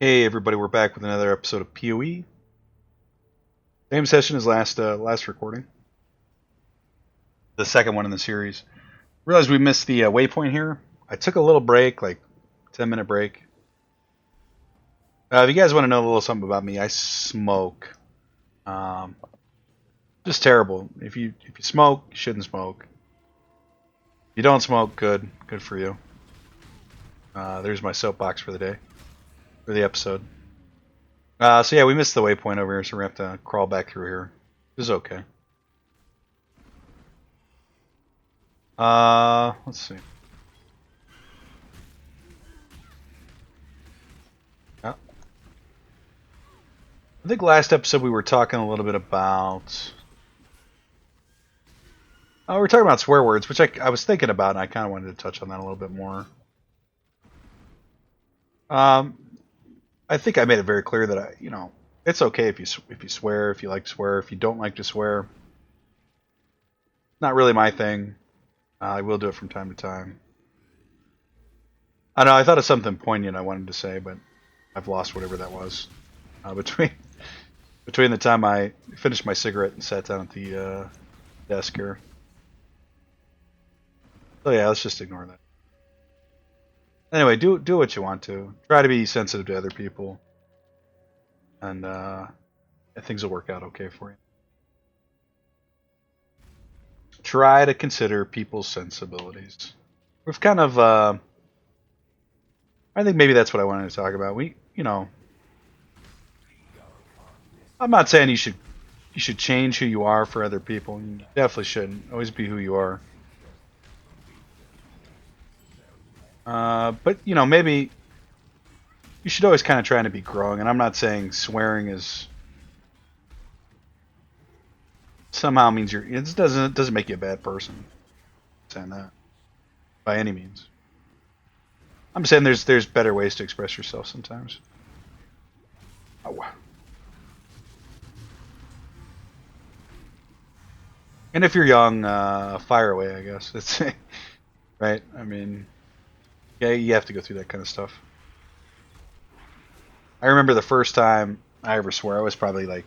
Hey everybody, we're back with another episode of PoE. Same session as last recording, the second one in the series. Realized we missed the waypoint here. I took a little break, like 10-minute break. If you guys want to know a little something about me, I smoke. Um, just terrible. If you smoke, you shouldn't smoke. If you don't smoke, good for you. There's my soapbox for the day, for the episode. So yeah, we missed the waypoint over here, so we have to crawl back through here. This is okay. Let's see. Yeah. I think last episode we were talking a little bit about. We were talking about swear words, which I was thinking about, and I kind of wanted to touch on that a little bit more. Um, I think I made it very clear that it's okay if you swear, if you like to swear, if you don't like to swear. Not really my thing. I will do it from time to time. I know I thought of something poignant I wanted to say, but I've lost whatever that was. Between the time I finished my cigarette and sat down at the desk here. So yeah, let's just ignore that. Anyway, do what you want to. Try to be sensitive to other people, and things will work out okay for you. Try to consider people's sensibilities. We've kind of, I think maybe that's what I wanted to talk about. I'm not saying you should change who you are for other people. You definitely shouldn't. Always be who you are. But maybe you should always kind of try to be growing. And I'm not saying swearing is somehow means it doesn't make you a bad person. I'm saying that by any means. I'm saying there's better ways to express yourself sometimes. Oh. And if you're young, fire away. I guess it's right. I mean, yeah, you have to go through that kind of stuff. I remember the first time I ever swore. I was probably like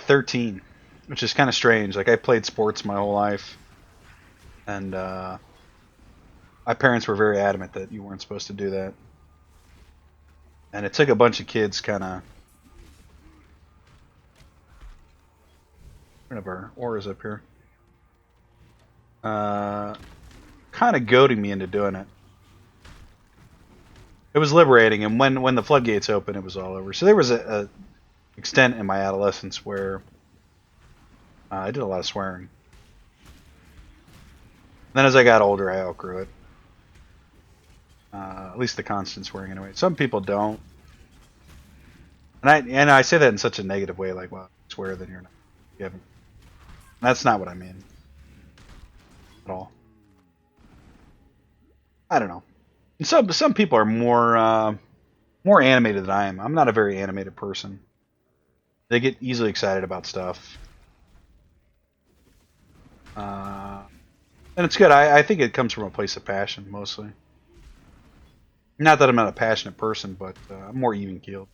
13, which is kind of strange. Like I played sports my whole life, and my parents were very adamant that you weren't supposed to do that. And it took a bunch of kids kind of. One of our auras up here. Kind of goading me into doing it. It was liberating, and when the floodgates opened, it was all over. So there was a extent in my adolescence where I did a lot of swearing. Then as I got older, I outgrew it. At least the constant swearing, anyway. Some people don't, and I say that in such a negative way, like, well, if you swear, then you're not. You haven't. That's not what I mean at all. I don't know. And some people are more animated than I am. I'm not a very animated person. They get easily excited about stuff. And it's good. I think it comes from a place of passion, mostly. Not that I'm not a passionate person, but I'm more even-keeled.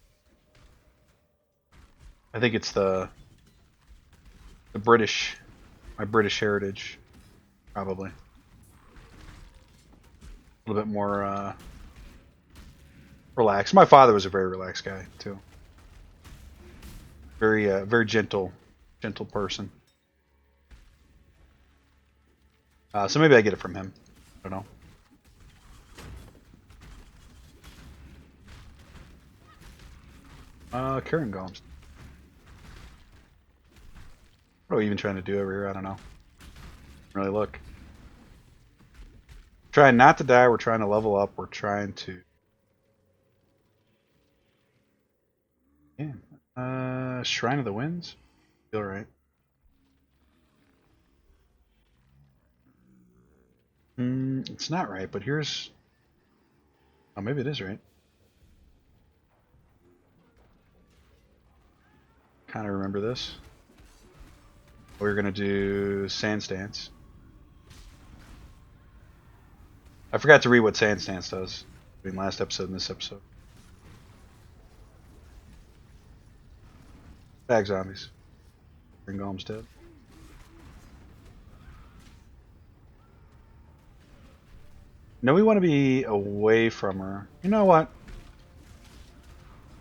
I think it's the British, my British heritage, probably. A little bit more relaxed. My father was a very relaxed guy, too. Very gentle person. So maybe I get it from him. I don't know. Karen Gomes. What are we even trying to do over here? I don't know. Really look. Trying not to die. We're trying to level up. We're trying to. Yeah. Shrine of the Winds. Feel right. It's not right, but here's. Oh, maybe it is right. Kind of remember this. We're gonna do Sand Stance. I forgot to read what Sand Stance does between last episode and this episode. Bag zombies. Bring golems dead. No, we want to be away from her. You know what?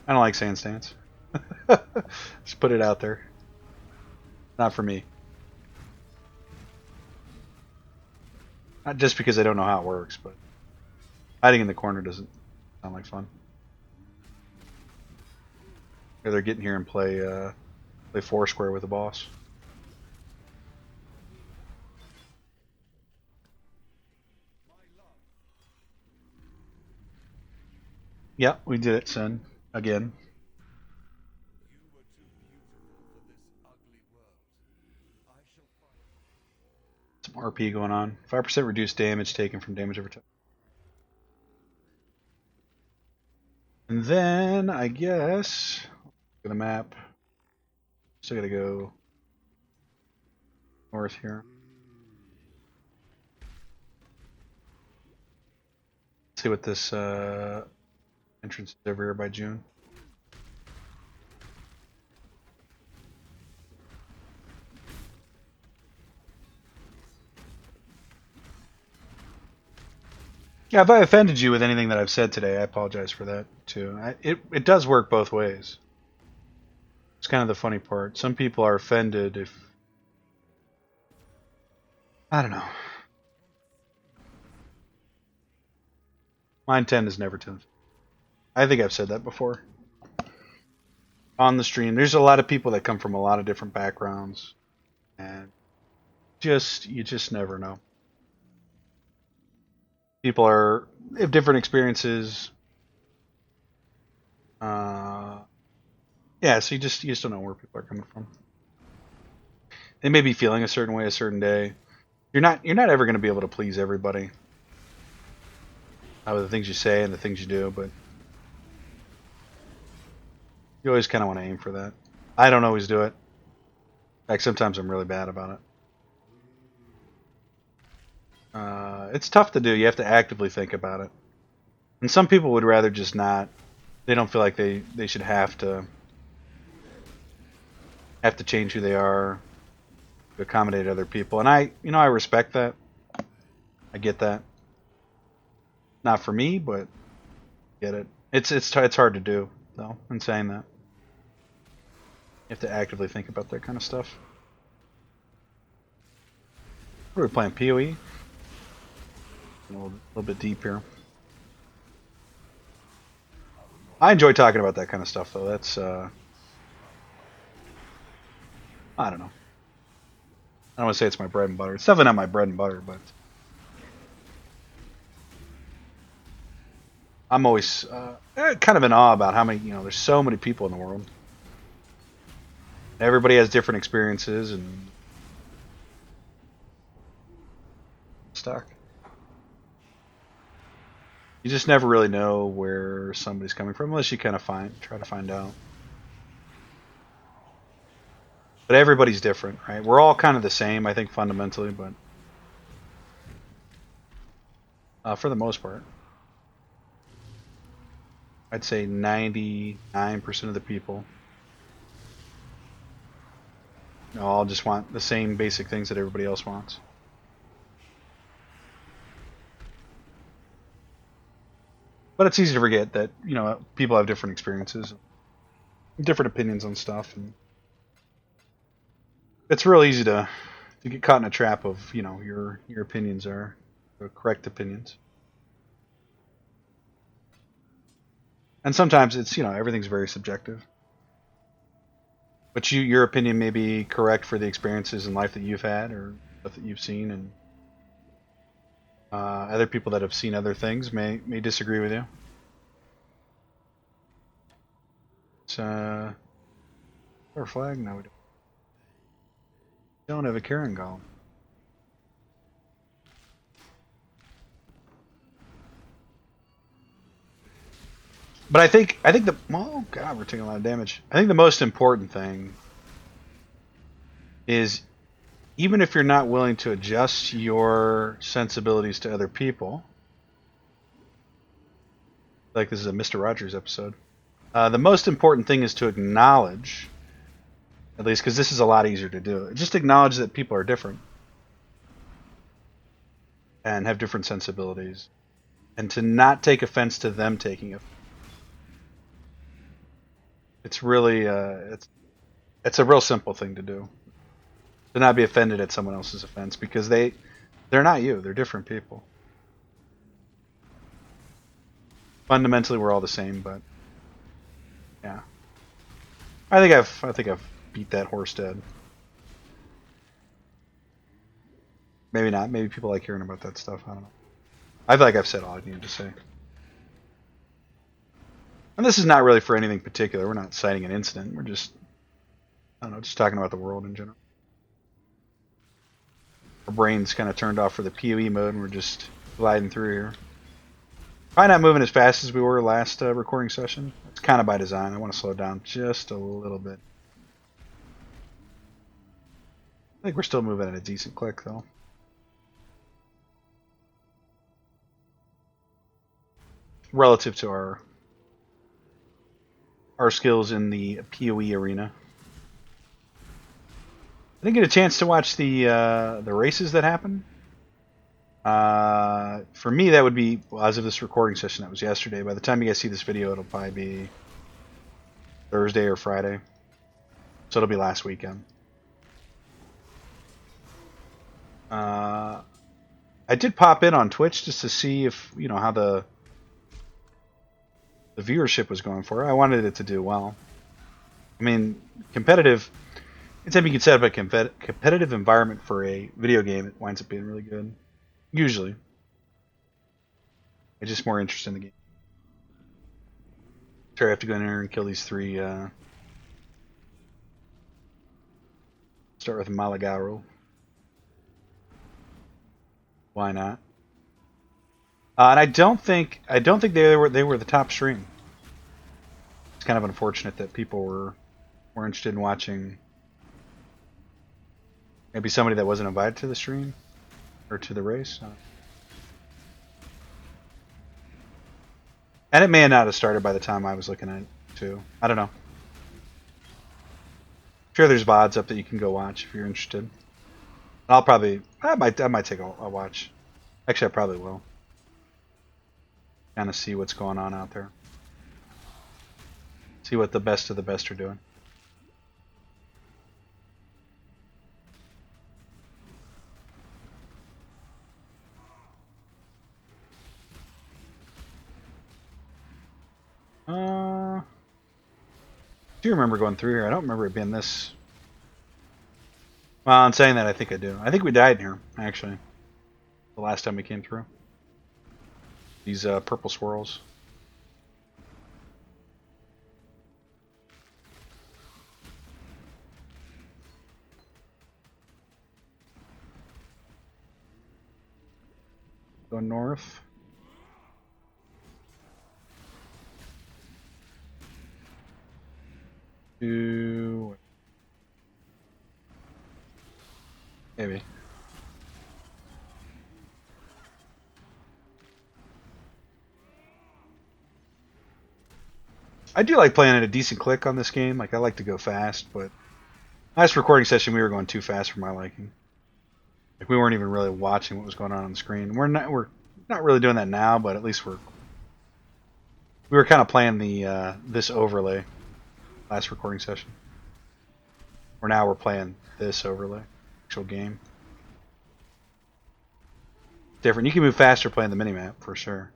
I don't like sand stance. Just put it out there. Not for me. Not just because I don't know how it works, but hiding in the corner doesn't sound like fun. Or they're getting here and play Foursquare with the boss. Yeah, we did it, son. Again. Some RP going on. 5% reduced damage taken from damage over time. And then, I guess, look at the map. Still gotta go north here. Let's see what this entrance is over here by June. Yeah, if I offended you with anything that I've said today, I apologize for that too. It does work both ways. It's kind of the funny part. Some people are offended if I don't know. My intent is never to. I think I've said that before on the stream. There's a lot of people that come from a lot of different backgrounds, and you just never know. People have different experiences. Yeah, so you just don't know where people are coming from. They may be feeling a certain way a certain day. You're not ever going to be able to please everybody with the things you say and the things you do, but you always kind of want to aim for that. I don't always do it. In fact, sometimes I'm really bad about it. It's tough to do. You have to actively think about it. And some people would rather just not. They don't feel like they should have to change who they are to accommodate other people. And I respect that. I get that. Not for me, but I get it. It's hard to do though. In saying that, you have to actively think about that kind of stuff. We're playing PoE. A little bit deep here. I enjoy talking about that kind of stuff, though. That's I don't know. I don't want to say it's my bread and butter. It's definitely not my bread and butter, but I'm always kind of in awe about how many. There's so many people in the world. Everybody has different experiences and stuff. You just never really know where somebody's coming from unless you kind of try to find out. But everybody's different, right? We're all kind of the same, I think, fundamentally, but for the most part, I'd say 99% of the people all just want the same basic things that everybody else wants. But it's easy to forget that people have different experiences, different opinions on stuff, and it's real easy to get caught in a trap of your opinions are the correct opinions, and sometimes it's everything's very subjective. But your opinion may be correct for the experiences in life that you've had or stuff that you've seen, and other people that have seen other things may disagree with you. It's our flag? No, we don't have a carrying golem. But I think oh god, we're taking a lot of damage. I think the most important thing is even if you're not willing to adjust your sensibilities to other people, like this is a Mr. Rogers episode, the most important thing is to acknowledge At least because this is a lot easier to do. Just acknowledge that people are different and have different sensibilities, and to not take offense to them taking offense. It's really it's a real simple thing to do. To not be offended at someone else's offense because they're not you. They're different people. Fundamentally, we're all the same, but yeah. I think I've beat that horse dead. Maybe not. Maybe people like hearing about that stuff. I don't know. I feel like I've said all I needed to say. And this is not really for anything particular. We're not citing an incident. We're just, I don't know, just talking about the world in general. Our brains kind of turned off for the PoE mode, and we're just gliding through here. Probably not moving as fast as we were last recording session. It's kind of by design. I want to slow down just a little bit. I think we're still moving at a decent click, though. Relative to our skills in the PoE arena. I didn't get a chance to watch the races that happened. For me, that would be, well, as of this recording session, that was yesterday. By the time you guys see this video, it'll probably be Thursday or Friday. So it'll be last weekend. I did pop in on Twitch just to see if, you know, how the viewership was going for it. I wanted it to do well. I mean, competitive, anytime you can set up a competitive environment for a video game, it winds up being really good. Usually. I'm just more interested in the game. Sure, I have to go in there and kill these three. Start with Malagaro. Why not? And I don't think they were the top stream. It's kind of unfortunate that people were interested in watching maybe somebody that wasn't invited to the stream or to the race. And it may not have started by the time I was looking at it too. I don't know. I'm sure there's VODs up that you can go watch if you're interested. I might take a watch. Actually, I probably will. Kind of see what's going on out there. See what the best of the best are doing. Do you remember going through here? I don't remember it being this. Well, in saying that, I think I do. I think we died in here, actually. The last time we came through. These purple swirls. Go north. To... maybe. I do like playing at a decent click on this game. Like, I like to go fast, but last recording session we were going too fast for my liking. Like, we weren't even really watching what was going on the screen. We're not really doing that now, but at least we were kind of playing the this overlay last recording session. Or now we're playing this overlay, actual game. Different. You can move faster playing the minimap for sure.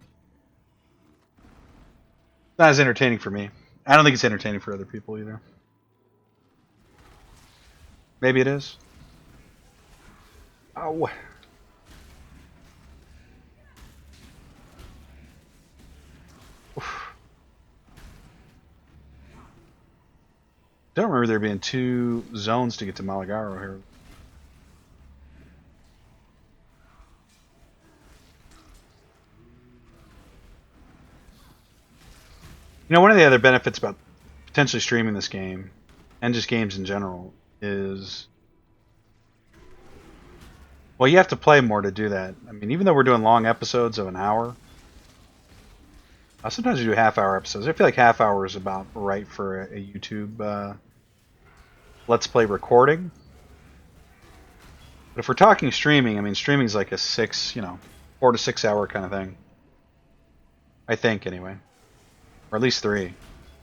Not as entertaining for me. I don't think it's entertaining for other people either. Maybe it is. Oh. Oof. Don't remember there being 2 zones to get to Malagaro here. You know, one of the other benefits about potentially streaming this game, and just games in general, is... well, you have to play more to do that. I mean, even though we're doing long episodes of an hour, sometimes we do half-hour episodes. I feel like half hour is about right for a YouTube Let's Play recording. But if we're talking streaming, I mean, streaming's like a 4 to 6 hour kind of thing. I think, anyway. Or at least 3.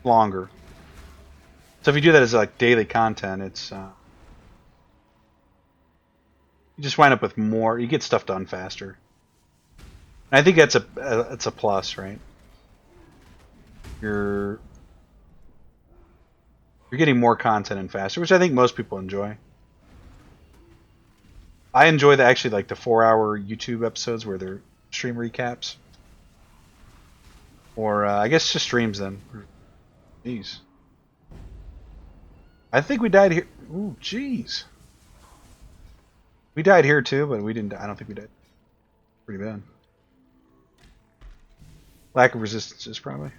Longer. So if you do that as like daily content, it's you just wind up with more. You get stuff done faster. And I think that's it's a plus, right? You're getting more content in faster, which I think most people enjoy. I enjoy actually like the 4-hour YouTube episodes where they're stream recaps, or I guess just streams then. Jeez. I think we died here. Ooh, jeez. We died here too, but we didn't. I don't think we died. Pretty bad. Lack of resistances, probably.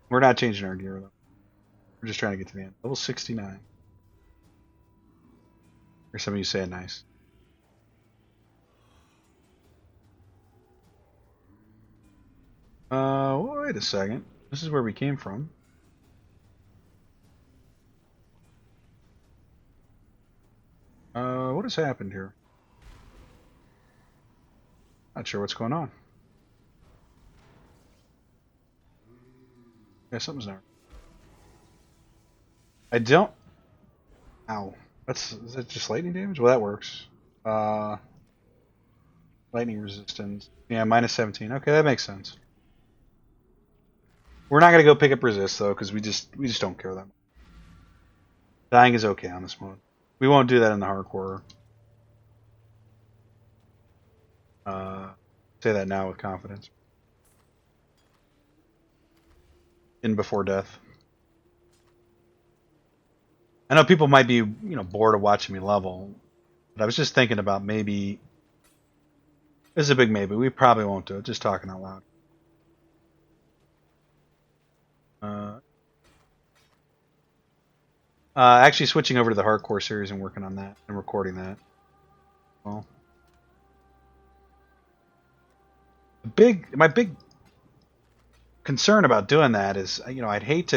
We're not changing our gear though. We're just trying to get to the end. Level 69. Or some of you say it nice. Wait a second. This is where we came from. What has happened here? Not sure what's going on. Yeah, something's not. I don't. Ow. Is that just lightning damage? Well, that works. Lightning resistance. Yeah, minus 17. Okay, that makes sense. We're not gonna go pick up resist though, because we just don't care that much. Dying is okay on this mode. We won't do that in the hardcore. Say that now with confidence. In before death. I know people might be, bored of watching me level, but I was just thinking about maybe. This is a big maybe. We probably won't do it. Just talking out loud. Actually switching over to the hardcore series and working on that and recording that. Well, my big concern about doing that is, I'd hate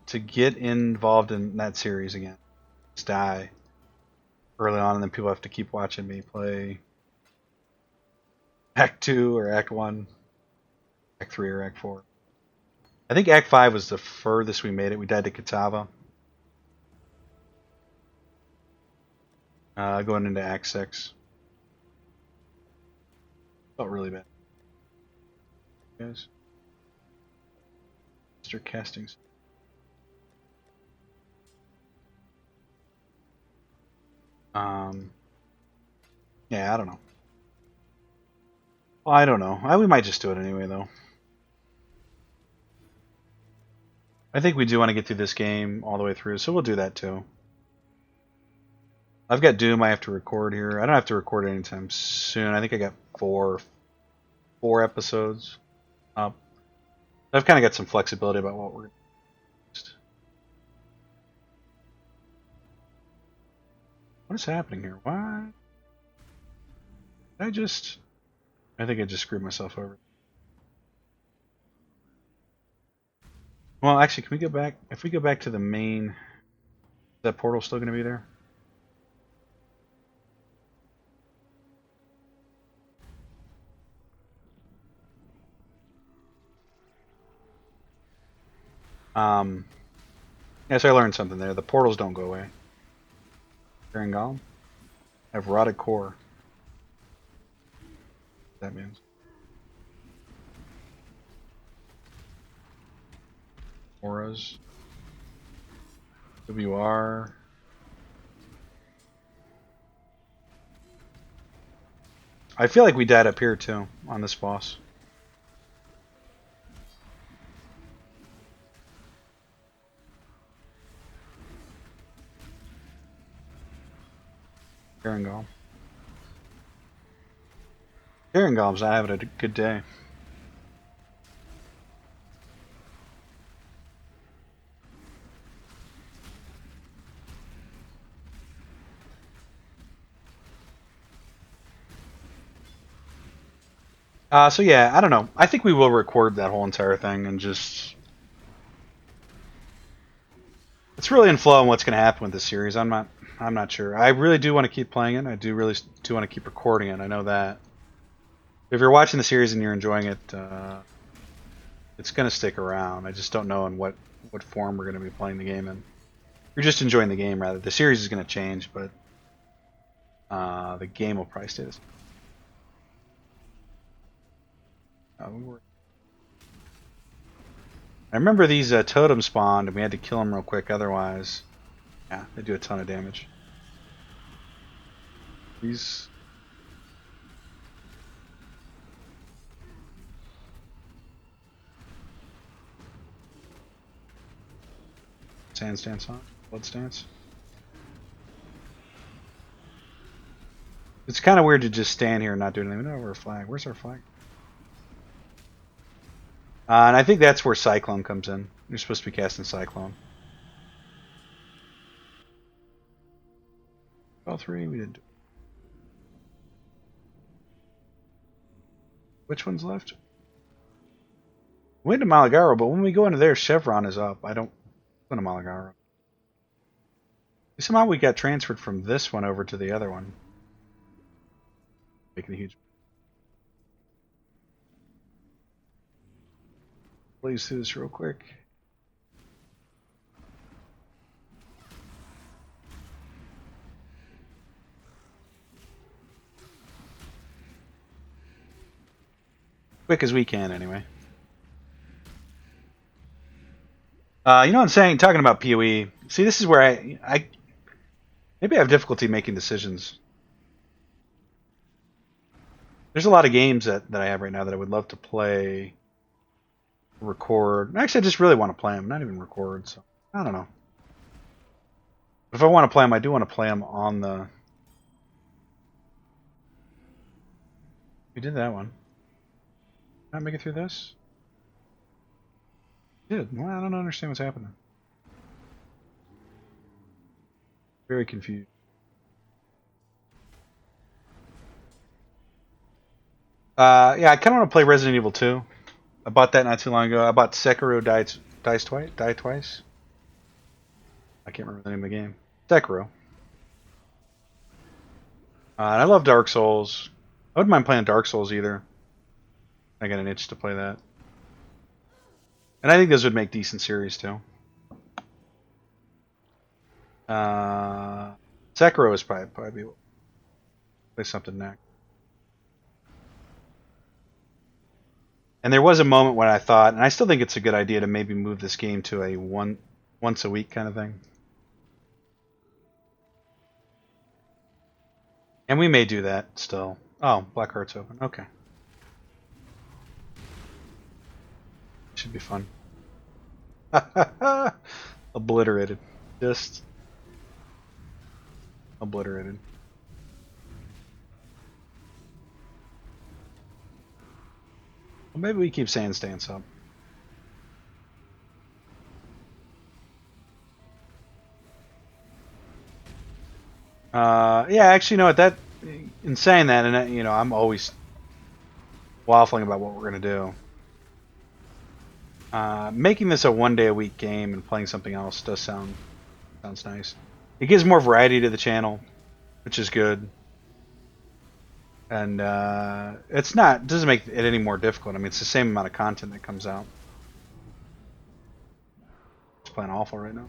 to get involved in that series again. Just die early on, and then people have to keep watching me play Act 2 or Act 1, Act 3 or Act 4. I think Act 5 was the furthest we made it. We died to Katava. Going into Act 6. Felt really bad. Guys. Mr. Castings. Yeah, I don't know. Well, I don't know. We might just do it anyway, though. I think we do want to get through this game all the way through, so we'll do that too. I've got Doom I have to record here. I don't have to record anytime soon. I think I got four episodes up. I've kind of got some flexibility about what we're going to do. What is happening here? Why? I think I just screwed myself over. Well, actually, can we go back? If we go back to the main, is that portal still going to be there? Yes, I learned something there. The portals don't go away. Iron Golem? I have rotted core. That means. Auras. WR. I feel like we died up here too, on this boss. Iron Golem. Iron Golem's not having a good day. So yeah, I don't know. I think we will record that whole entire thing and just It's really in flow on what's going to happen with this series. I'm not sure. I really do want to keep playing it. I do really do want to keep recording it. I know that. If you're watching the series and you're enjoying it, it's going to stick around. I just don't know in what form we're going to be playing the game in. If you're just enjoying the game, rather. The series is going to change, but the game will probably stay the same. I remember these totems spawned, and we had to kill them real quick. Otherwise, yeah, they do a ton of damage. These. Sand stance on? Blood stance? It's kind of weird to just stand here and not do anything. No, we're a flag. Where's our flag? And I think that's where Cyclone comes in. You're supposed to be casting Cyclone. All three we did. Which one's left? We went to Malagaro, but when we go into there, Chevron is up. I don't go to Malagaro. Somehow we got transferred from this one over to the other one. Making a huge. Please do this real quick. Quick as we can, anyway. You know what I'm saying? Talking about PoE. See, this is where I maybe I have difficulty making decisions. There's a lot of games that I have right now that I would love to play, record. Actually, I just really want to play them, not even record. So I don't know. If I want to play them, I do want to play them on the. We did that one. Not make it through this. Did. Well, I don't understand what's happening. Very confused. Yeah, I kind of want to play Resident Evil 2. I bought that not too long ago. I bought Sekiro Die Twice. I can't remember the name of the game. Sekiro. And I love Dark Souls. I wouldn't mind playing Dark Souls either. I got an itch to play that. And I think those would make decent series too. Sekiro is probably play something next. And there was a moment when I thought, and I still think it's a good idea to maybe move this game to a once a week kind of thing. And we may do that still. Oh, Black Heart's open. Okay. Should be fun. Obliterated. Just obliterated. Well, maybe we keep Sand Stance up. Yeah, actually, you know what? That in saying that, and you know, I'm always waffling about what we're gonna do. Making this a one-day-a-week game and playing something else does sounds nice. It gives more variety to the channel, which is good. And it doesn't make it any more difficult. I mean, it's the same amount of content that comes out. It's playing awful right now.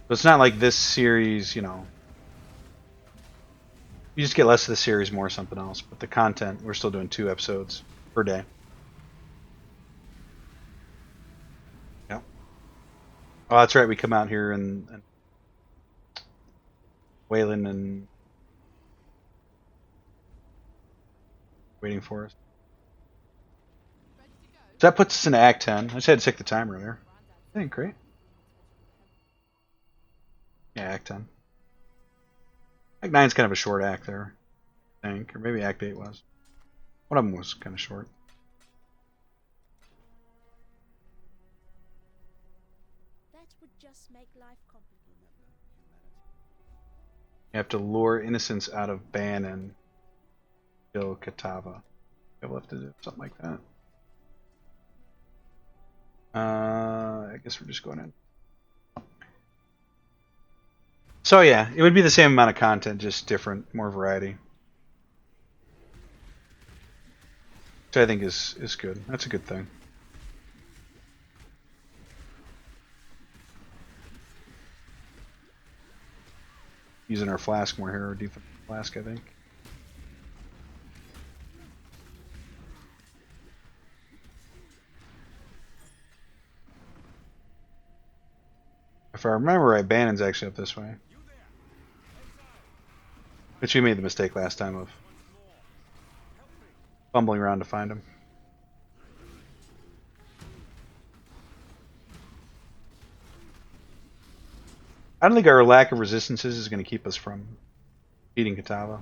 But it's not like this series, you know. You just get less of the series, more something else. But the content, we're still doing 2 episodes per day. Yeah. Oh, that's right. We come out here and Waylon and waiting for us. So that puts us into Act 10. I just had to check the timer there. I think great. Yeah, Act 10. Act 9's kind of a short act there, I think. Or maybe Act 8 was. One of them was kind of short. That would just make life complicated. You have to lure innocents out of ban and kill Katava. You'll have to do something like that. I guess we're just going in. So yeah, it would be the same amount of content, just different, more variety. Which I think is good. That's a good thing. Using our flask more here, our defensive flask, I think. If I remember right, Bannon's actually up this way. Which we made the mistake last time of fumbling around to find him. I don't think our lack of resistances is going to keep us from beating Katava.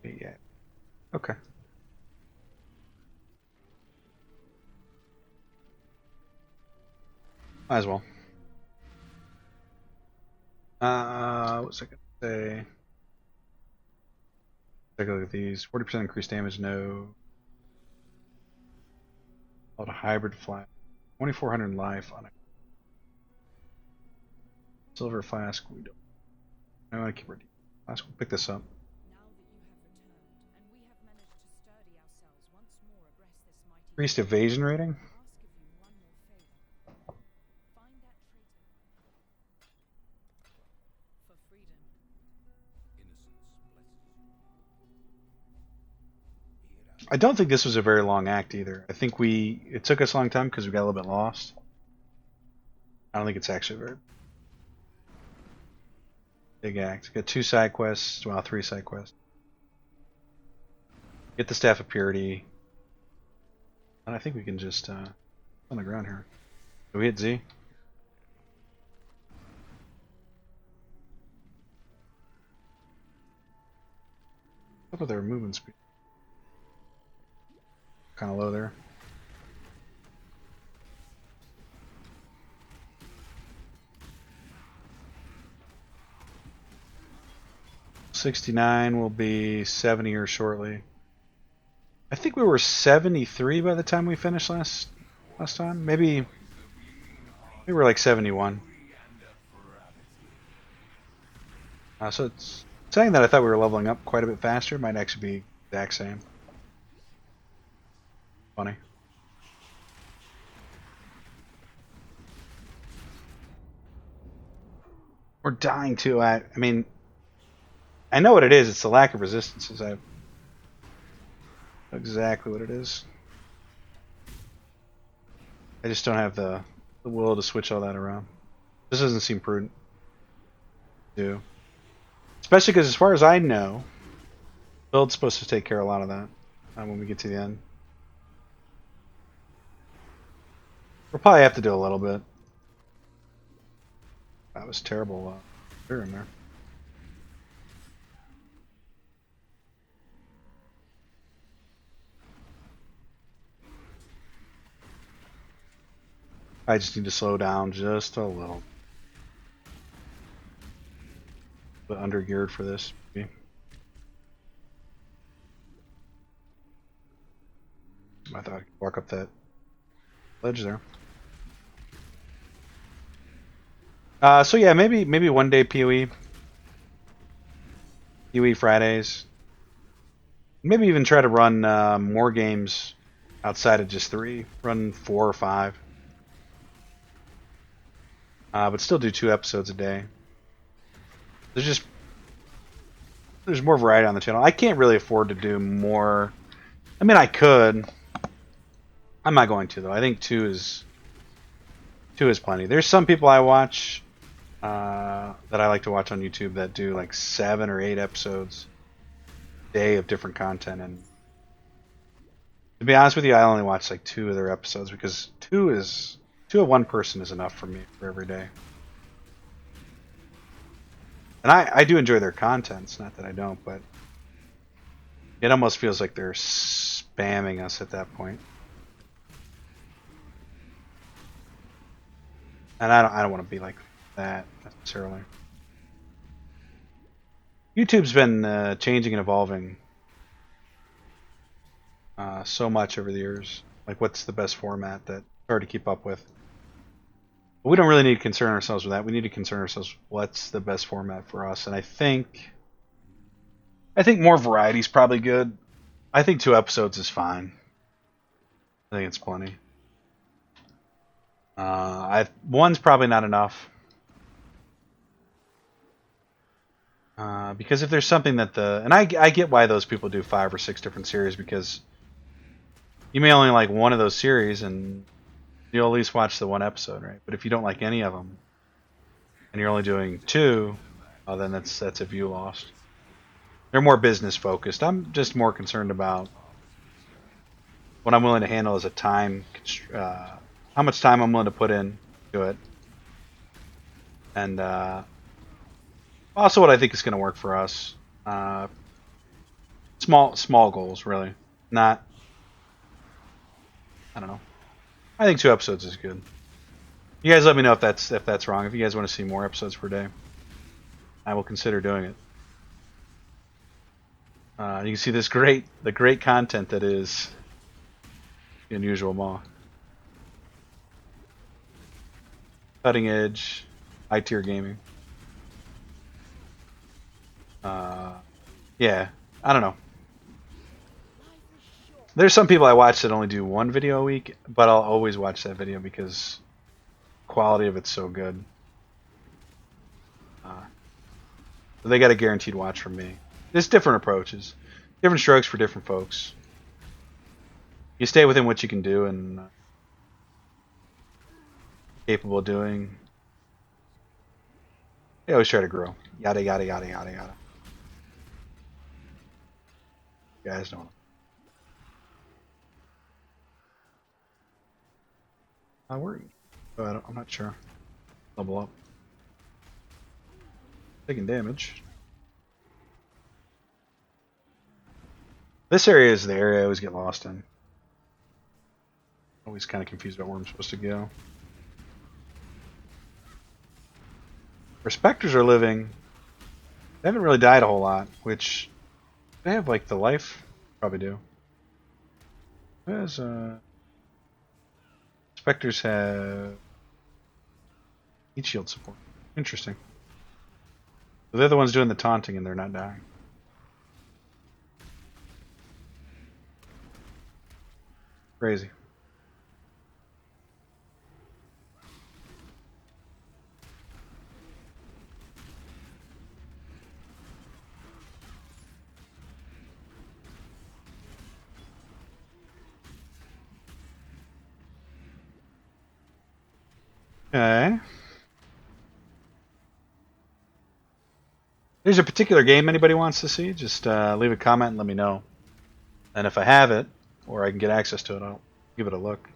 Yeah. Okay. Might as well. What was I going to say? Take a look at these. 40% increased damage, no. Called a hybrid flask. 2400 life on a silver flask. We don't. I want to keep our flask. We'll pick this up. Increased evasion rating. I don't think this was a very long act either. I think it took us a long time because we got a little bit lost. I don't think it's actually very big act. Got 2 side quests, well, 3 side quests. Get the Staff of Purity. And I think we can just on the ground here. Do we hit Z? Look at their movement speed. Kind of low there. $69 will be 70 here shortly. I think we were 73 by the time we finished last time. Maybe we were like 71. So it's saying that I thought we were leveling up quite a bit faster. Might actually be the exact same. Funny. We're dying too. I mean, I know what it is. It's the lack of resistances. I know exactly what it is. I just don't have the will to switch all that around. This doesn't seem prudent to do. Especially because as far as I know, build's supposed to take care of a lot of that when we get to the end. We'll probably have to do a little bit. That was terrible. Clear in there. I just need to slow down just a little. But under geared for this. Maybe. I thought I could walk up that ledge there. So yeah, maybe one day PoE. PoE Fridays. Maybe even try to run more games outside of just 3. Run 4 or 5. But still do 2 episodes a day. There's more variety on the channel. I can't really afford to do more. I mean, I could. I'm not going to though. I think 2 is plenty. There's some people I watch that I like to watch on YouTube that do like 7 or 8 episodes a day of different content, and to be honest with you, I only watch like 2 of their episodes because 2 of one person is enough for me for every day. And I do enjoy their content. It's not that I don't, but it almost feels like they're spamming us at that point. And I don't want to be like that necessarily. YouTube's been changing and evolving so much over the years. Like, what's the best format that it's hard to keep up with? But we don't really need to concern ourselves with that. We need to concern ourselves with what's the best format for us. And I think more variety is probably good. I think 2 episodes is fine. I think it's plenty. One's probably not enough. Because if there's something that I get why those people do 5 or 6 different series, because you may only like one of those series and you'll at least watch the 1 episode, right? But if you don't like any of them and you're only doing 2, then that's a view lost. They're more business focused. I'm just more concerned about what I'm willing to handle as a time, how much time I'm willing to put in to it, and also what I think is going to work for us. Small goals, really. Not, I don't know. I think 2 episodes is good. You guys let me know if that's wrong. If you guys want to see more episodes per day, I will consider doing it. You can see the great content that is the Unusual MaW. Cutting edge, high tier gaming. Yeah, I don't know. There's some people I watch that only do 1 video a week, but I'll always watch that video because quality of it's so good. So they got a guaranteed watch from me. There's different approaches, different strokes for different folks. You stay within what you can do and capable of doing. They always try to grow. Yada yada yada yada yada. You guys don't. Where? I'm not sure. Level up. Taking damage. This area is the area I always get lost in. Always kind of confused about where I'm supposed to go. Respecters are living. They haven't really died a whole lot, which they have like the life. Probably do. There's Spectres have heat shield support. Interesting. So they're the ones doing the taunting and they're not dying. Crazy. Okay. There's a particular game anybody wants to see, just leave a comment and let me know. And if I have it, or I can get access to it, I'll give it a look.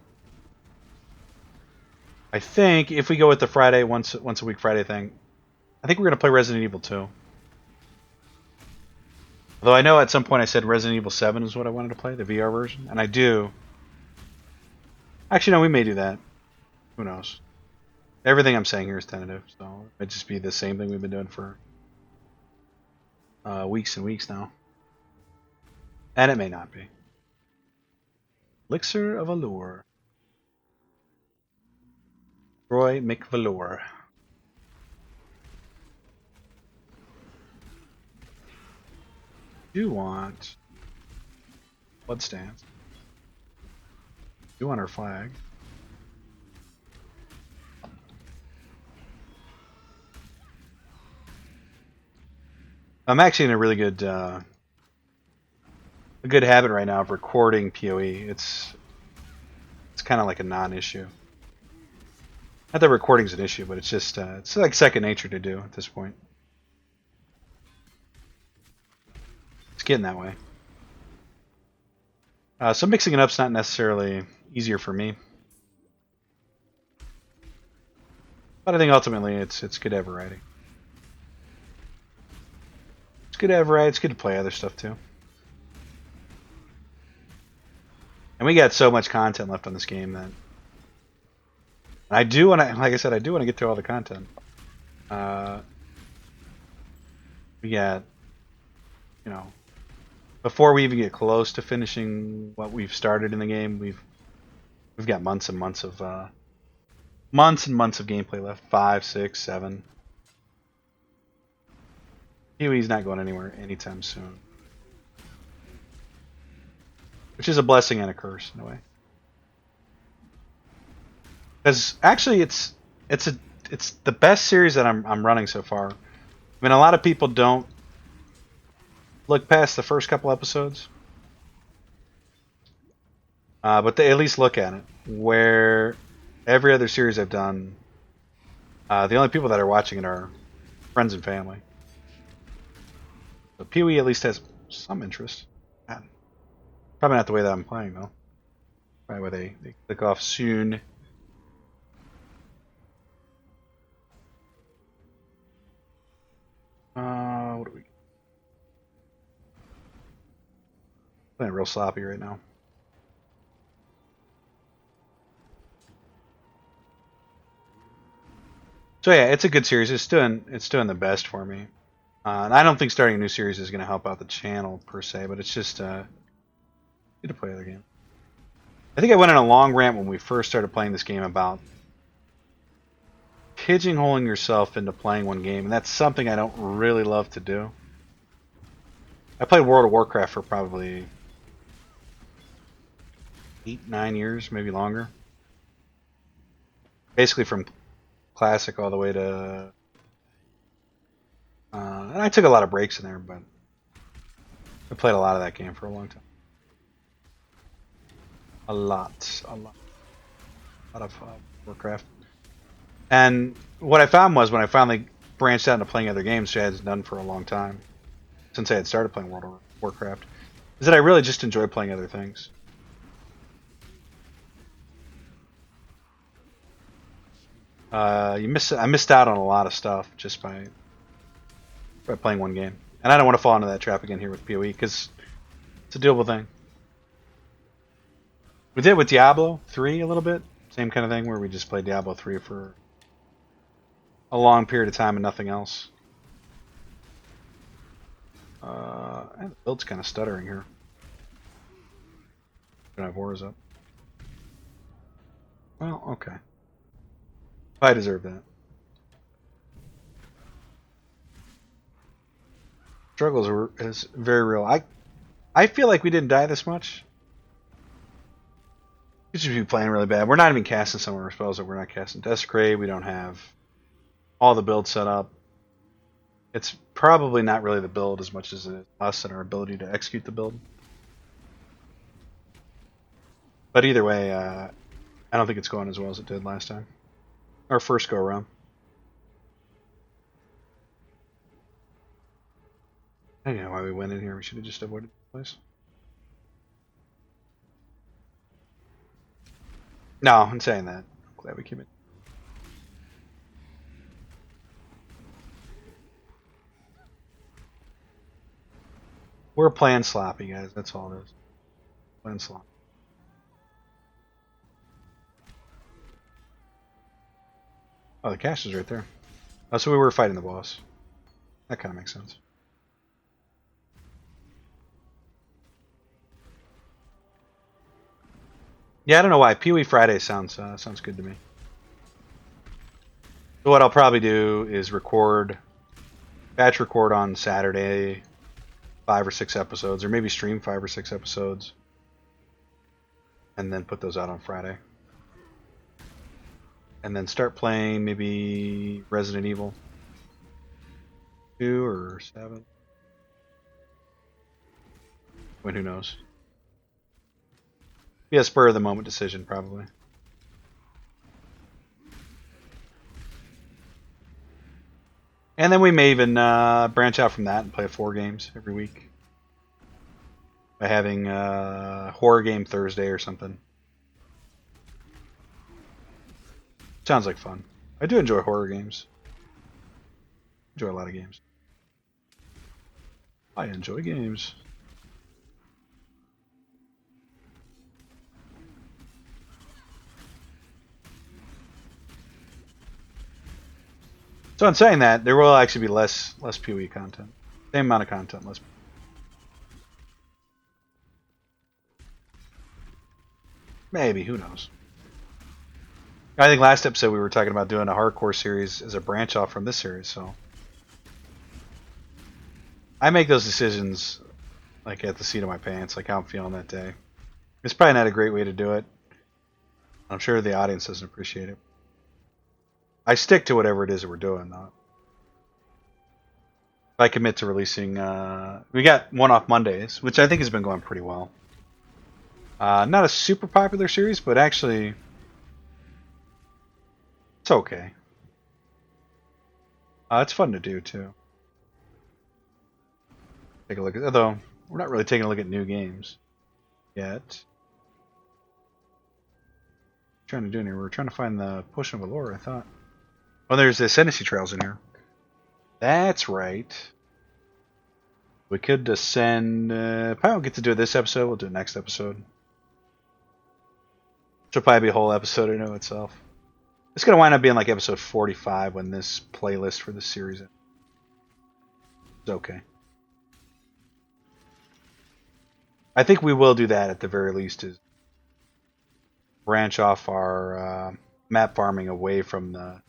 I think if we go with the Friday, once a week Friday thing, I think we're going to play Resident Evil 2. Although I know at some point I said Resident Evil 7 is what I wanted to play, the VR version, and I do. Actually, no, we may do that. Who knows? Everything I'm saying here is tentative, so it might just be the same thing we've been doing for weeks and weeks now. And it may not be. Elixir of Allure. Roy McValure. Do want Bloodstance. Do want our flag. I'm actually in a really good habit right now of recording PoE. It's kind of like a non-issue. Not that recording's an issue, but it's just it's like second nature to do at this point. It's getting that way. So mixing it up's not necessarily easier for me, but I think ultimately it's good to have variety. It's good to have variety. It's good to play other stuff too. And we got so much content left on this game that I do want to, like I said, I do want to get through all the content. We got, you know, before we even get close to finishing what we've started in the game, we've got months and months of months and months of gameplay left. 5, 6, 7. Huey's not going anywhere anytime soon. Which is a blessing and a curse in a way. Because actually it's the best series that I'm running so far. I mean, a lot of people don't look past the first couple episodes. But they at least look at it. Where every other series I've done, the only people that are watching it are friends and family. But Pee-wee at least has some interest. Probably not the way that I'm playing, though. Probably where they click off soon. What do we... Playing real sloppy right now. So yeah, it's a good series. It's doing the best for me. And I don't think starting a new series is going to help out the channel per se, but it's just good to play other game. I think I went on a long rant when we first started playing this game about pigeonholing yourself into playing one game, and that's something I don't really love to do. I played World of Warcraft for probably 8, 9 years, maybe longer. Basically from Classic all the way to... and I took a lot of breaks in there, but I played a lot of that game for a long time. A lot of Warcraft. And what I found was when I finally branched out into playing other games, which I had done for a long time, since I had started playing World of Warcraft, is that I really just enjoy playing other things. I missed out on a lot of stuff just by playing one game. And I don't want to fall into that trap again here with PoE, because it's a doable thing. We did it with Diablo 3 a little bit. Same kind of thing where we just played Diablo 3 for a long period of time and nothing else. And the build's kind of stuttering here. Don't have wars up. Well, okay. I deserve that. Struggles is very real. I feel like we didn't die this much. We should be playing really bad. We're not even casting some of our spells that we're not casting. Desecrate, we don't have all the builds set up. It's probably not really the build as much as it is us and our ability to execute the build. But either way, I don't think it's going as well as it did last time. Our first go around. I don't know why we went in here. We should have just avoided the place. No, I'm saying that. I'm glad we came in. We're playing sloppy, guys. That's all it is. Playing sloppy. Oh, the cache is right there. Oh, so we were fighting the boss. That kind of makes sense. Yeah, I don't know why. Pee-wee Friday sounds good to me. So what I'll probably do is batch record on Saturday, 5 or 6 episodes, or maybe stream 5 or 6 episodes, and then put those out on Friday. And then start playing maybe Resident Evil 2 or 7. When who knows? Be a spur of the moment decision, probably. And then we may even branch out from that and play 4 games every week. By having a horror game Thursday or something. Sounds like fun. I do enjoy horror games. Enjoy a lot of games. I enjoy games. So in saying that, there will actually be less PoE content. Same amount of content, less. Maybe, who knows? I think last episode we were talking about doing a hardcore series as a branch off from this series, so I make those decisions like at the seat of my pants, like how I'm feeling that day. It's probably not a great way to do it. I'm sure the audience doesn't appreciate it. I stick to whatever it is that we're doing, though. If I commit to releasing, we got one-off Mondays, which I think has been going pretty well. Not a super popular series, but actually, it's okay. It's fun to do too. Take a look at, although we're not really taking a look at new games yet. What are we trying to do in here? We're trying to find the Potion of Allure, I thought. Oh, there's the Ascendancy Trials in here. That's right. We could ascend. Probably won't get to do it this episode. We'll do it next episode. It'll probably be a whole episode in itself. It's going to wind up being like episode 45 when this playlist for this series is. It's okay. I think we will do that at the very least, is branch off our map farming away from the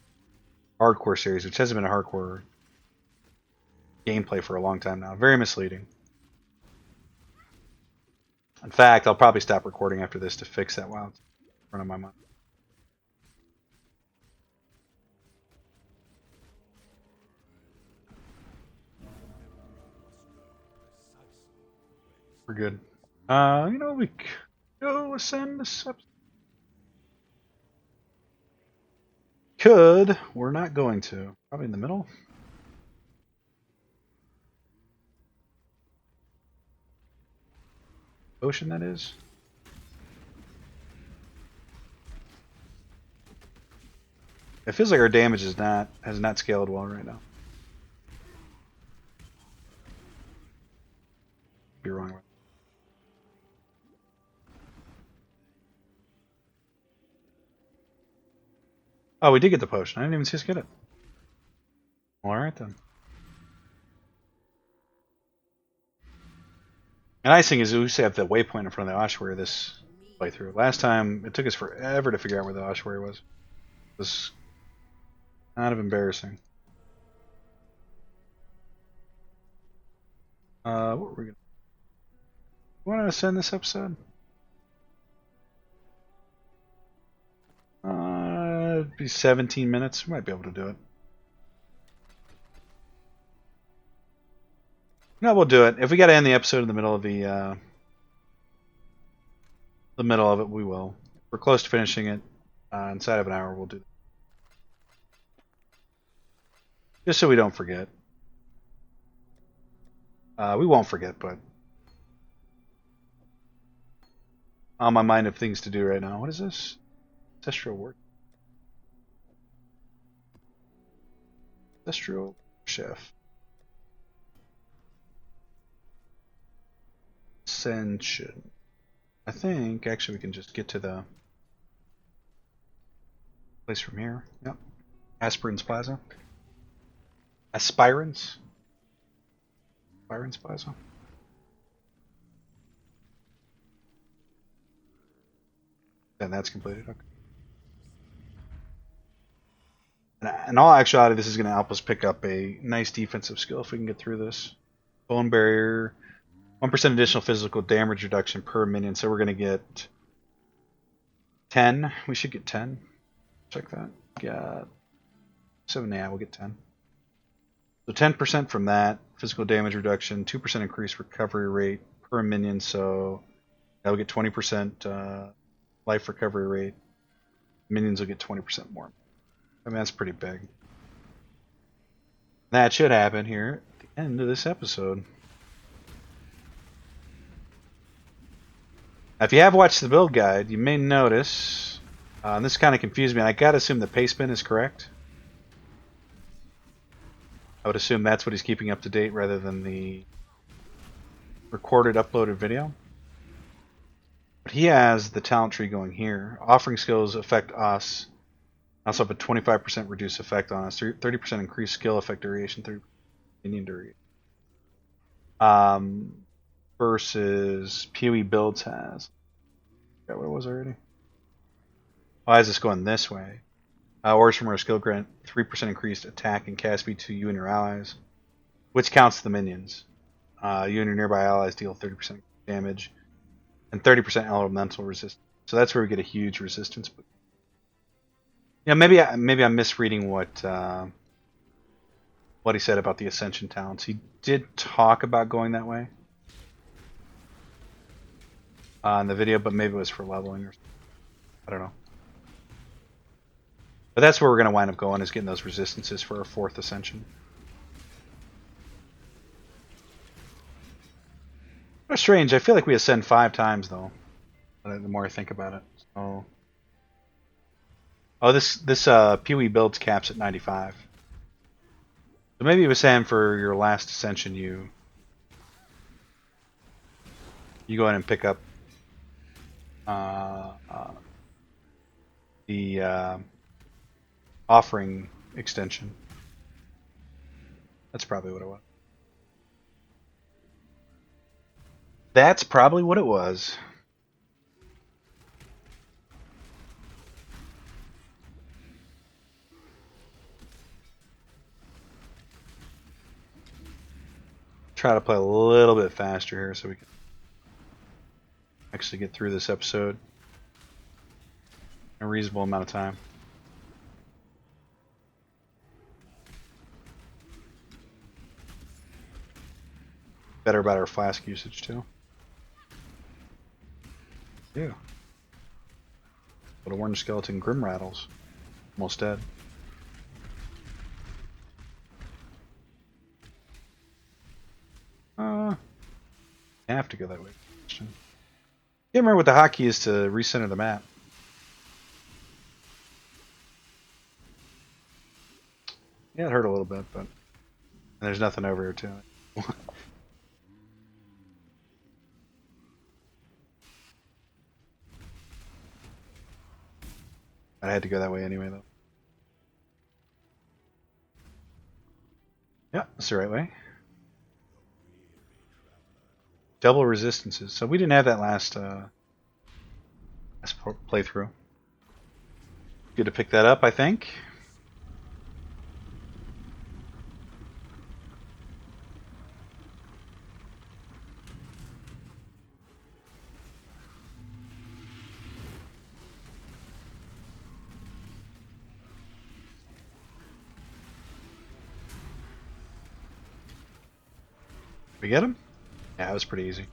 hardcore series, which hasn't been a hardcore gameplay for a long time now. Very misleading. In fact, I'll probably stop recording after this to fix that while it's in front of my mind. We're good. You know, we go ascend this episode. Could. We're not going to. Probably in the middle. Ocean, that is. It feels like our damage has not scaled well right now. Be wrong. Oh, we did get the potion. I didn't even see us get it. All right then. The nice thing is we used to have the waypoint in front of the ossuary this playthrough. Last time it took us forever to figure out where the ossuary was. It was kind of embarrassing. What were we gonna? Want to ascend this episode? It'd be 17 minutes. We might be able to do it. No, we'll do it. If we got to end the episode in the middle of the middle of it, we will. If we're close to finishing it inside of an hour, we'll do that. Just so we don't forget. We won't forget, but on my mind of things to do right now. What is this? Ancestral work. Ancestral chef. Ascension. I think actually we can just get to the place from here. Yep. Aspirins Plaza. Aspirins? Aspirins Plaza. And that's completed. Okay. In all actuality, this is going to help us pick up a nice defensive skill if we can get through this. Bone barrier, 1% additional physical damage reduction per minion. So we're going to get 10. We should get 10. Check that. Got 7. Yeah, we'll get 10. So 10% from that. Physical damage reduction, 2% increased recovery rate per minion. So that will get 20% life recovery rate. Minions will get 20% more. I mean, that's pretty big. That should happen here at the end of this episode. Now, if you have watched the build guide, you may notice, and this kind of confused me, I gotta assume the paste bin is correct. I would assume that's what he's keeping up to date rather than the recorded, uploaded video. But he has the talent tree going here. Offering skills affect us. Also have a 25% reduced effect on us, 30% increased skill effect duration, 30% minion duration. Versus PoE builds has. Got what it was already. Why is this going this way? Orders from our skill grant 3% increased attack and cast speed to you and your allies, which counts the minions. You and your nearby allies deal 30% damage and 30% elemental resistance. So that's where we get a huge resistance. Yeah, maybe I'm misreading what he said about the Ascension talents. He did talk about going that way in the video, but maybe it was for leveling or something. I don't know. But that's where we're going to wind up going, is getting those resistances for our 4th Ascension. What strange. I feel like we ascend 5 times, though, the more I think about it. So... Oh, this Pee-wee builds caps at 95. So maybe it was saying for your last Ascension you go in and pick up the offering extension. That's probably what it was. That's probably what it was. Try to play a little bit faster here so we can actually get through this episode in a reasonable amount of time. Better about our flask usage too. Yeah. Little orange skeleton grim rattles. Almost dead. Have to go that way. Can't remember what the hotkey is to recenter the map. Yeah, it hurt a little bit, but and there's nothing over here to it. I had to go that way anyway, though. Yeah, that's the right way. Double resistances. So we didn't have that last playthrough. Good to pick that up, I think. We get him? Yeah, it was pretty easy.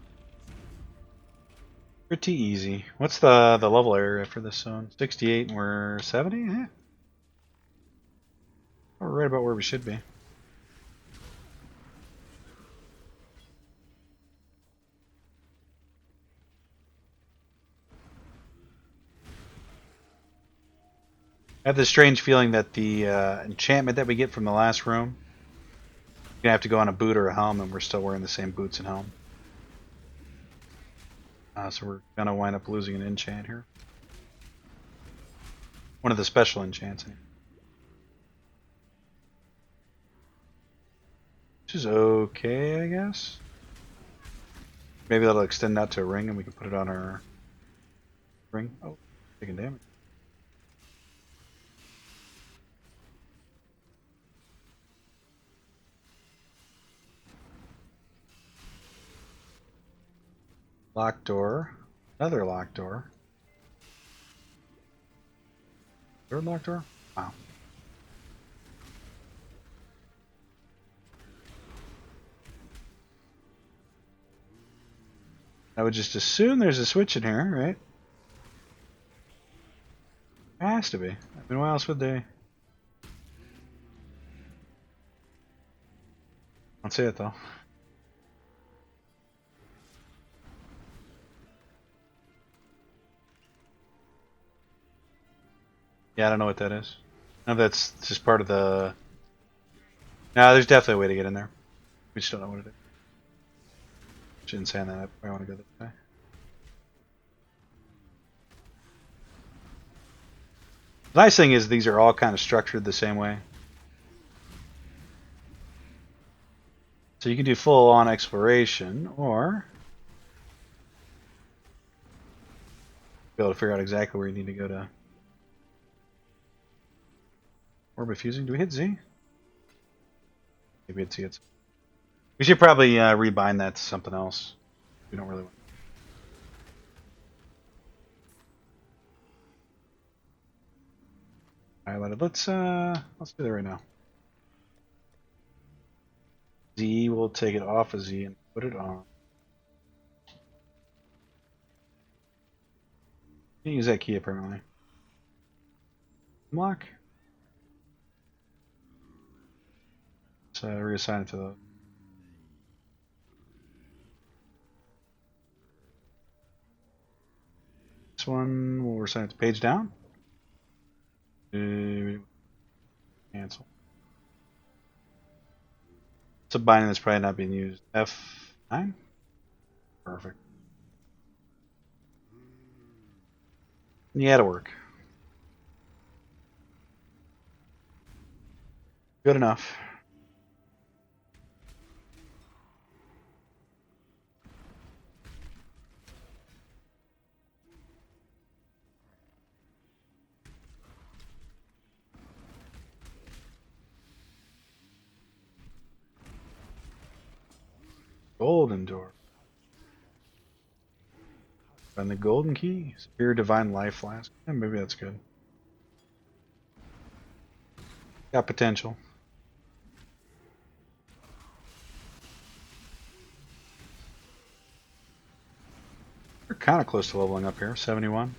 Pretty easy. What's the level area for this zone? 68 and we're 70? Yeah. We're right about where we should be. I have this strange feeling that the enchantment that we get from the last room, we're gonna have to go on a boot or a helm, and we're still wearing the same boots and helm. So we're gonna wind up losing an enchant here. One of the special enchants. Which is okay, I guess. Maybe that'll extend out to a ring and we can put it on our ring. Oh, taking damage. Locked door. Another locked door. Third locked door? Wow. I would just assume there's a switch in here, right? There has to be. I mean, why else would they? I don't see it though. Yeah, I don't know what that is. No, that's just part of the... No, there's definitely a way to get in there. We just don't know what it is. Shouldn't say that. I want to go this way. The nice thing is these are all kind of structured the same way. So you can do full-on exploration, or be able to figure out exactly where you need to go to Orb of fusing. Do we hit Z? Maybe it's Z. We should probably rebind that to something else. We don't really want. Highlighted. Let's do that right now. Z, we'll take it off of Z and put it on. You can use that key apparently. Unlock. Let's reassign it to the. This one we'll reassign it to page down. Cancel. It's a binding that's probably not being used. F9? Perfect. Yeah, it'll work. Good enough. Golden door. And the golden key. Superior divine life flask. Yeah, maybe that's good. Got potential. We're kind of close to leveling up here. 71.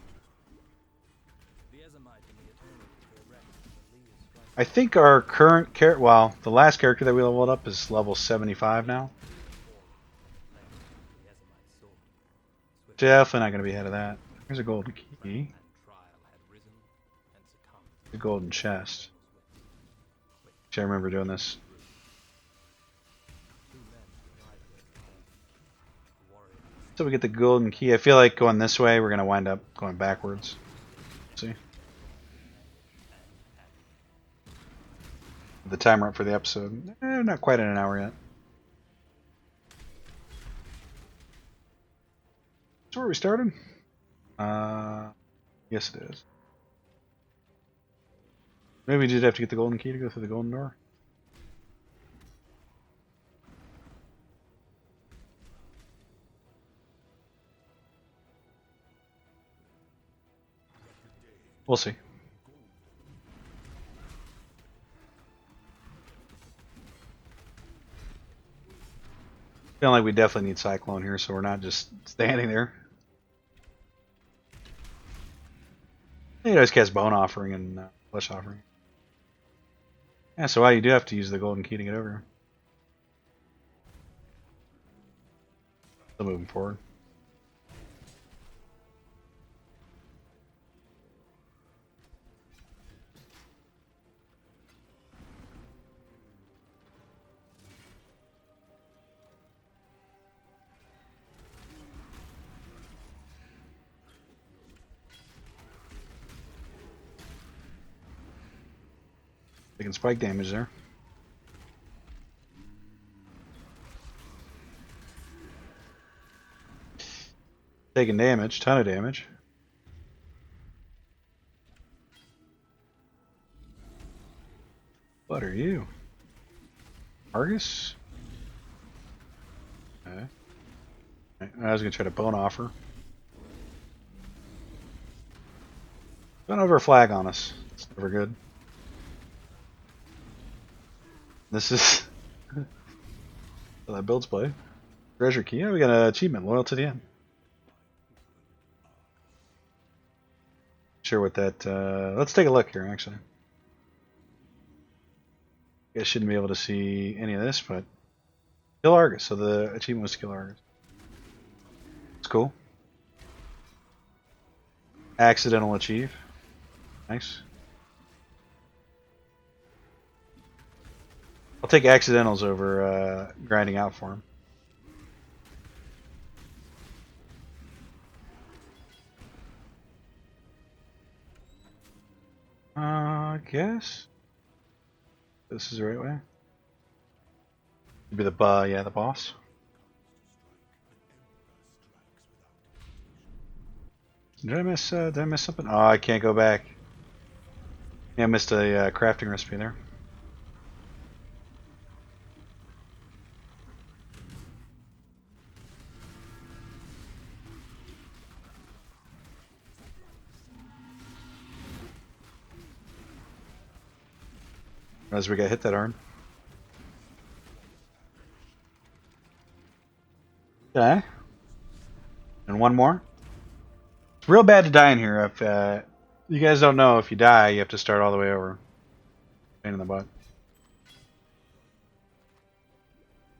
I think our current character, well, the last character that we leveled up is level 75 now. Definitely not going to be ahead of that. Here's a golden key. A golden chest. Actually, I remember doing this. So we get the golden key. I feel like going this way, we're going to wind up going backwards. See? The timer up for the episode. Not quite in an hour yet. So where we started? Yes it is. Maybe we did have to get the golden key to go through the golden door. We'll see. Feeling like we definitely need cyclone here, so we're not just standing there. You always cast bone offering and flesh offering. Yeah, so you do have to use the golden key to get over here. Still moving forward. Taking spike damage there. Taking damage, ton of damage. What are you? Argus? Okay. I was gonna try to bone offer. Don't over a flag on us. It's never good. This is how that builds play. Treasure key. Yeah, we got an achievement. Loyal to the end. Sure what that. Let's take a look here. Actually, I guess shouldn't be able to see any of this, but kill Argus. So the achievement was to kill Argus. It's cool. Accidental achieve. Nice. I'll take accidentals over grinding out for him. I guess this is the right way. It'd be the the boss. Did I miss something? Oh, I can't go back. Yeah, I missed a crafting recipe there. As we got hit that hard. Okay. And one more. It's real bad to die in here. If you guys don't know, if you die, you have to start all the way over. Pain in the butt.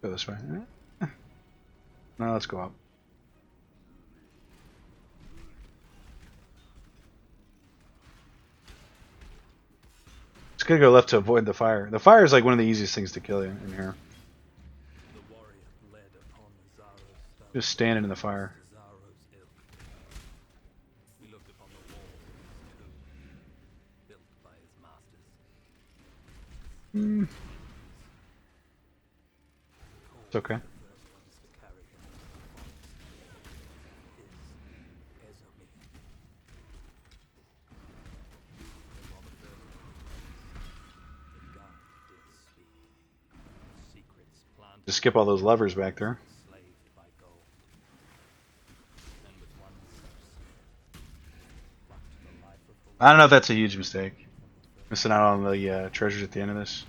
Go this way. No, let's go up. It's gonna go left to avoid the fire. The fire is like one of the easiest things to kill you in here. Just standing in the fire. It's okay. Just skip all those levers back there. I don't know if that's a huge mistake. Missing out on the treasures at the end of this.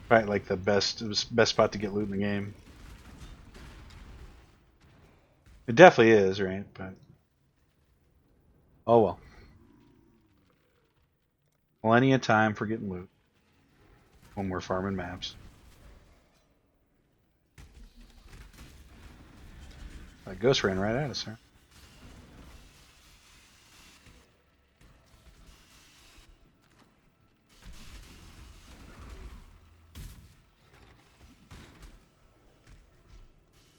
Probably like the best spot to get loot in the game. It definitely is, right? But oh well. Plenty of time for getting loot when we're farming maps. That ghost ran right at us, sir.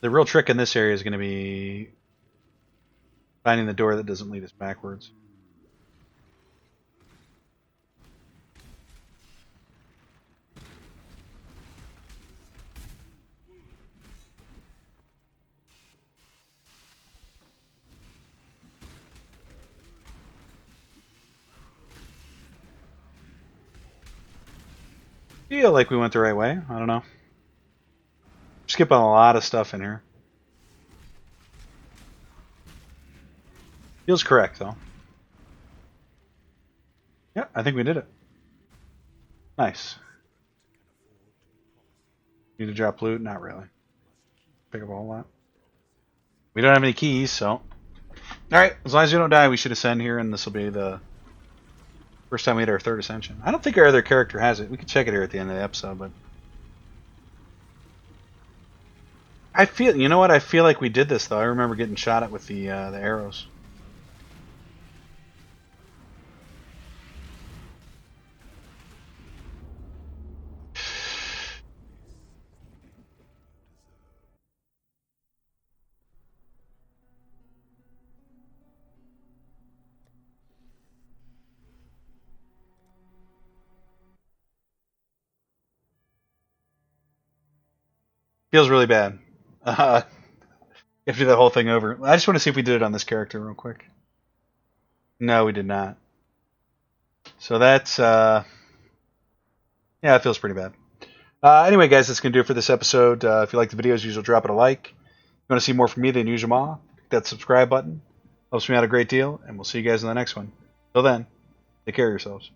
The real trick in this area is going to be finding the door that doesn't lead us backwards. Feel like we went the right way. I don't know. Skipping a lot of stuff in here. Feels correct though. Yeah, I think we did it. Nice. Need to drop loot? Not really. Pick up a whole lot. We don't have any keys, so. Alright, as long as we don't die, we should ascend here, and this will be the first time we hit our third ascension. I don't think our other character has it. We can check it here at the end of the episode, but. I feel, you know what? I feel like we did this, though. I remember getting shot at with the arrows. Feels really bad. You have to do the whole thing over. I just want to see if we did it on this character real quick. No, we did not. So that's, yeah, it feels pretty bad. Anyway, guys, that's going to do it for this episode. If you like the video, as usual, drop it a like. If you want to see more from me, then use your MaW. Click that subscribe button. Helps me out a great deal, and we'll see you guys in the next one. Till then, take care of yourselves.